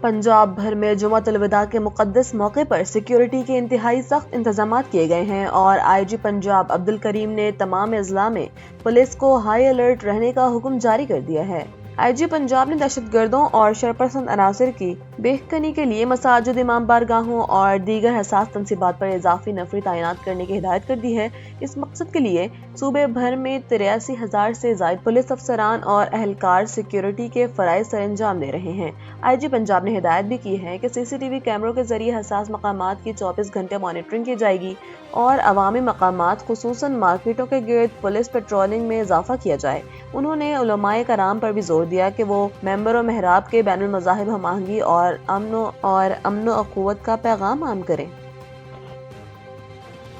پنجاب بھر میں جمعۃ الوداع کے مقدس موقع پر سیکیورٹی کے انتہائی سخت انتظامات کیے گئے ہیں اور آئی جی پنجاب عبدالکریم نے تمام اضلاع میں پولیس کو ہائی الرٹ رہنے کا حکم جاری کر دیا ہے۔ آئی جی پنجاب نے دہشت گردوں اور شرپسند عناصر کی بہکنی کے لیے مساجد، امام بارگاہوں اور دیگر حساس تنصیبات پر اضافی نفری تعینات کرنے کی ہدایت کر دی ہے۔ اس مقصد کے لیے صوبے بھر میں 83,000 سے زائد پولیس افسران اور اہلکار سیکیورٹی کے فرائض سر انجام دے رہے ہیں۔ آئی جی پنجاب نے ہدایت بھی کی ہے کہ سی سی ٹی وی کیمروں کے ذریعے حساس مقامات کی 24 گھنٹے مانیٹرنگ کی جائے گی اور عوامی مقامات خصوصاً مارکیٹوں کے گرد پولیس پیٹرولنگ میں اضافہ کیا جائے۔ انہوں نے علماء کرام پر بھی زور دیا کہ وہ ممبر و محراب کے بین المذاہب ہم آہنگی اور امن و اخوت کا پیغام عام کریں۔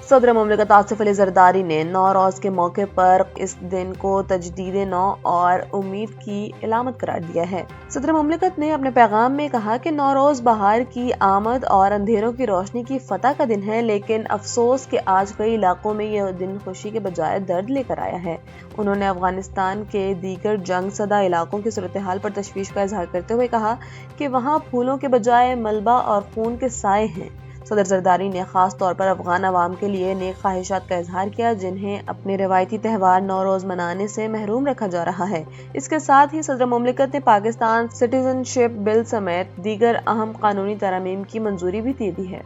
صدر مملکت آصف علی زرداری نے نوروز کے موقع پر اس دن کو تجدید نو اور امید کی علامت قرار دیا ہے۔ صدر مملکت نے اپنے پیغام میں کہا کہ نوروز بہار کی آمد اور اندھیروں کی روشنی کی فتح کا دن ہے، لیکن افسوس کہ آج کئی علاقوں میں یہ دن خوشی کے بجائے درد لے کر آیا ہے۔ انہوں نے افغانستان کے دیگر جنگ زدہ علاقوں کی صورتحال پر تشویش کا اظہار کرتے ہوئے کہا کہ وہاں پھولوں کے بجائے ملبہ اور خون کے سائے ہیں۔ صدر زرداری نے خاص طور پر افغان عوام کے لیے نیک خواہشات کا اظہار کیا جنہیں اپنے روایتی تہوار نوروز منانے سے محروم رکھا جا رہا ہے۔ اس کے ساتھ ہی صدر مملکت نے پاکستان سٹیزن شپ بل سمیت دیگر اہم قانونی ترامیم کی منظوری بھی دے دی ہے۔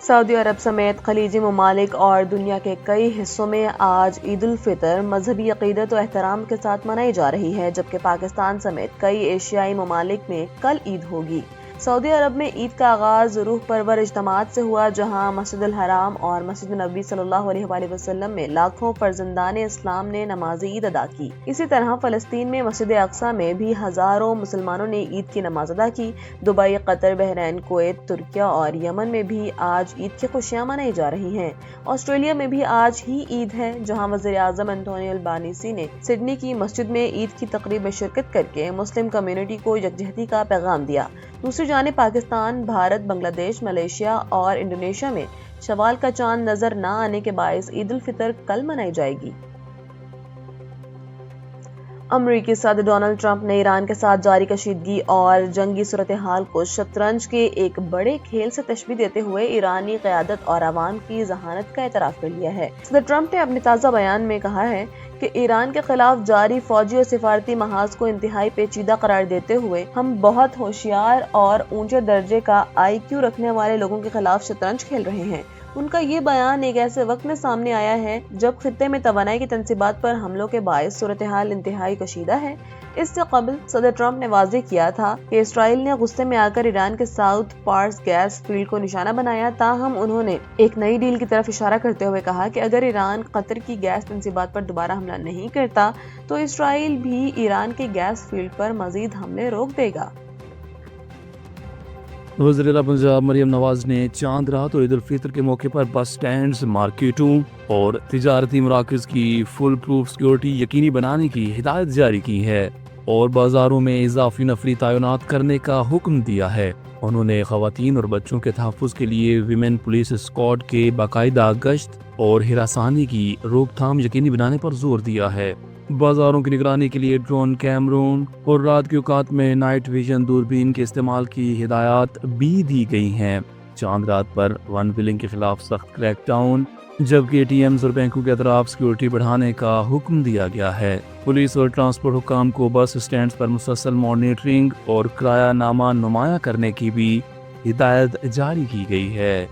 سعودی عرب سمیت خلیجی ممالک اور دنیا کے کئی حصوں میں آج عید الفطر مذہبی عقیدت و احترام کے ساتھ منائی جا رہی ہے، جبکہ پاکستان سمیت کئی ایشیائی ممالک میں کل عید ہوگی۔ سعودی عرب میں عید کا آغاز روح پرور اجتماعات سے ہوا، جہاں مسجد الحرام اور مسجد نبوی صلی اللہ علیہ وآلہ وسلم میں لاکھوں فرزندان اسلام نے نماز عید ادا کی۔ اسی طرح فلسطین میں مسجد اقصی میں بھی ہزاروں مسلمانوں نے عید کی نماز ادا کی۔ دبئی، قطر، بحرین، کویت، ترکیہ اور یمن میں بھی آج عید کی خوشیاں منائی جا رہی ہیں۔ آسٹریلیا میں بھی آج ہی عید ہے، جہاں وزیر اعظم انتونی البانیسی نے سڈنی کی مسجد میں عید کی تقریب میں شرکت کر کے مسلم کمیونٹی کو یکجہتی کا پیغام دیا۔ دوسری جانب پاکستان، بھارت، بنگلہ دیش، ملائیشیا اور انڈونیشیا میں شوال کا چاند نظر نہ آنے کے باعث عید الفطر کل منائی جائے گی۔ امریکی صدر ڈونلڈ ٹرمپ نے ایران کے ساتھ جاری کشیدگی اور جنگی صورتحال کو شطرنج کے ایک بڑے کھیل سے تشبیہ دیتے ہوئے ایرانی قیادت اور عوام کی ذہانت کا اعتراف کر لیا ہے۔ صدر ٹرمپ نے اپنے تازہ بیان میں کہا ہے کہ ایران کے خلاف جاری فوجی اور سفارتی محاذ کو انتہائی پیچیدہ قرار دیتے ہوئے ہم بہت ہوشیار اور اونچے درجے کا آئی کیو رکھنے والے لوگوں کے خلاف شطرنج کھیل رہے ہیں۔ ان کا یہ بیان ایک ایسے وقت میں سامنے آیا ہے جب خطے میں توانائی کی تنصیبات پر حملوں کے باعث صورتحال انتہائی کشیدہ ہے۔ اس سے قبل صدر ٹرمپ نے واضح کیا تھا کہ اسرائیل نے غصے میں آ کر ایران کے ساؤتھ پارس گیس فیلڈ کو نشانہ بنایا، تاہم انہوں نے ایک نئی ڈیل کی طرف اشارہ کرتے ہوئے کہا کہ اگر ایران قطر کی گیس تنصیبات پر دوبارہ حملہ نہیں کرتا تو اسرائیل بھی ایران کے گیس فیلڈ پر مزید حملے روک دے گا۔ وزیر پنجاب مریم نواز نے چاند رات اور عید الفطر کے موقع پر بس سٹینڈز، مارکیٹوں اور تجارتی مراکز کی فل پروف سیکیورٹی یقینی بنانے کی ہدایت جاری کی ہے اور بازاروں میں اضافی نفری تعینات کرنے کا حکم دیا ہے۔ انہوں نے خواتین اور بچوں کے تحفظ کے لیے ویمن پولیس اسکواڈ کے باقاعدہ گشت اور ہراسانی کی روک تھام یقینی بنانے پر زور دیا ہے۔ بازاروں کی نگرانی کے لیے ڈرون کیمروں اور رات کے اوقات میں نائٹ ویژن دوربین کے استعمال کی ہدایات بھی دی گئی ہیں۔ چاند رات پر ون ویلنگ کے خلاف سخت کریک ڈاؤن، جبکہ اے ٹی ایمز اور بینکوں کے اطراف سیکیورٹی بڑھانے کا حکم دیا گیا ہے۔ پولیس اور ٹرانسپورٹ حکام کو بس اسٹینڈز پر مسلسل مانیٹرنگ اور کرایہ نامہ نمایاں کرنے کی بھی ہدایت جاری کی گئی ہے۔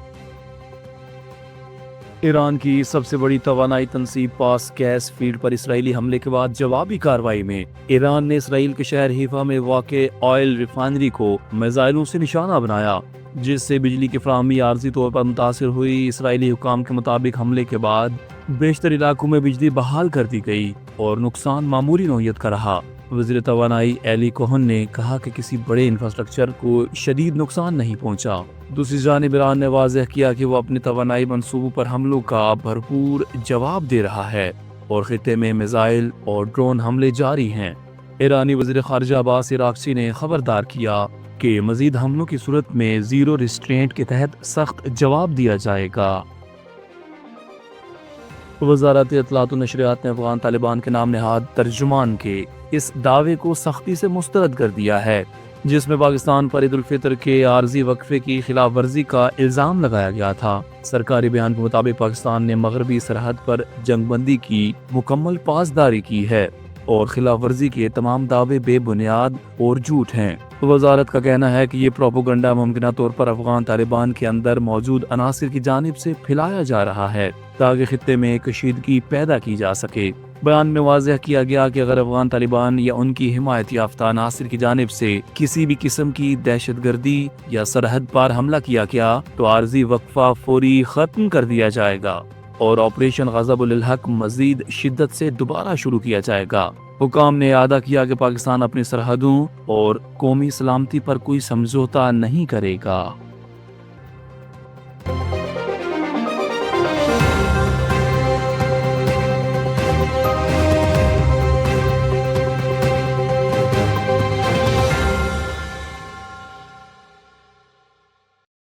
ایران کی سب سے بڑی توانائی تنصیب پاس گیس فیلڈ پر اسرائیلی حملے کے بعد جوابی کارروائی میں ایران نے اسرائیل کے شہر حیفا میں واقع آئل ریفائنری کو میزائلوں سے نشانہ بنایا، جس سے بجلی کی فراہمی عارضی طور پر متاثر ہوئی۔ اسرائیلی حکام کے مطابق حملے کے بعد بیشتر علاقوں میں بجلی بحال کر دی گئی اور نقصان معمولی نوعیت کا رہا۔ وزیر توانائی ایلی کوہن نے کہا کہ کسی بڑے انفراسٹرکچر کو شدید نقصان نہیں پہنچا۔ دوسری جانب ایران نے واضح کیا کہ وہ اپنے توانائی منصوبوں پر حملوں کا بھرپور جواب دے رہا ہے اور خطے میں میزائل اور ڈرون حملے جاری ہیں۔ ایرانی وزیر خارجہ عباس عراقچی نے خبردار کیا کہ مزید حملوں کی صورت میں زیرو ریسٹرینٹ کے تحت سخت جواب دیا جائے گا۔ وزارت اطلاعات و نشریات نے افغان طالبان کے نام نہاد ترجمان کے اس دعوے کو سختی سے مسترد کر دیا ہے جس میں پاکستان پر عید الفطر کے عارضی وقفے کی خلاف ورزی کا الزام لگایا گیا تھا۔ سرکاری بیان کے مطابق پاکستان نے مغربی سرحد پر جنگ بندی کی مکمل پاسداری کی ہے اور خلاف ورزی کے تمام دعوے بے بنیاد اور جھوٹ ہیں۔ وزارت کا کہنا ہے کہ یہ پروپیگنڈا ممکنہ طور پر افغان طالبان کے اندر موجود عناصر کی جانب سے پھیلایا جا رہا ہے تاکہ خطے میں کشیدگی پیدا کی جا سکے۔ بیان میں واضح کیا گیا کہ اگر افغان طالبان یا ان کی حمایت یافتہ عناصر کی جانب سے کسی بھی قسم کی دہشت گردی یا سرحد پار حملہ کیا گیا تو عارضی وقفہ فوری ختم کر دیا جائے گا اور آپریشن غضب الحق مزید شدت سے دوبارہ شروع کیا جائے گا۔ حکام نے اعادہ کیا کہ پاکستان اپنی سرحدوں اور قومی سلامتی پر کوئی سمجھوتہ نہیں کرے گا۔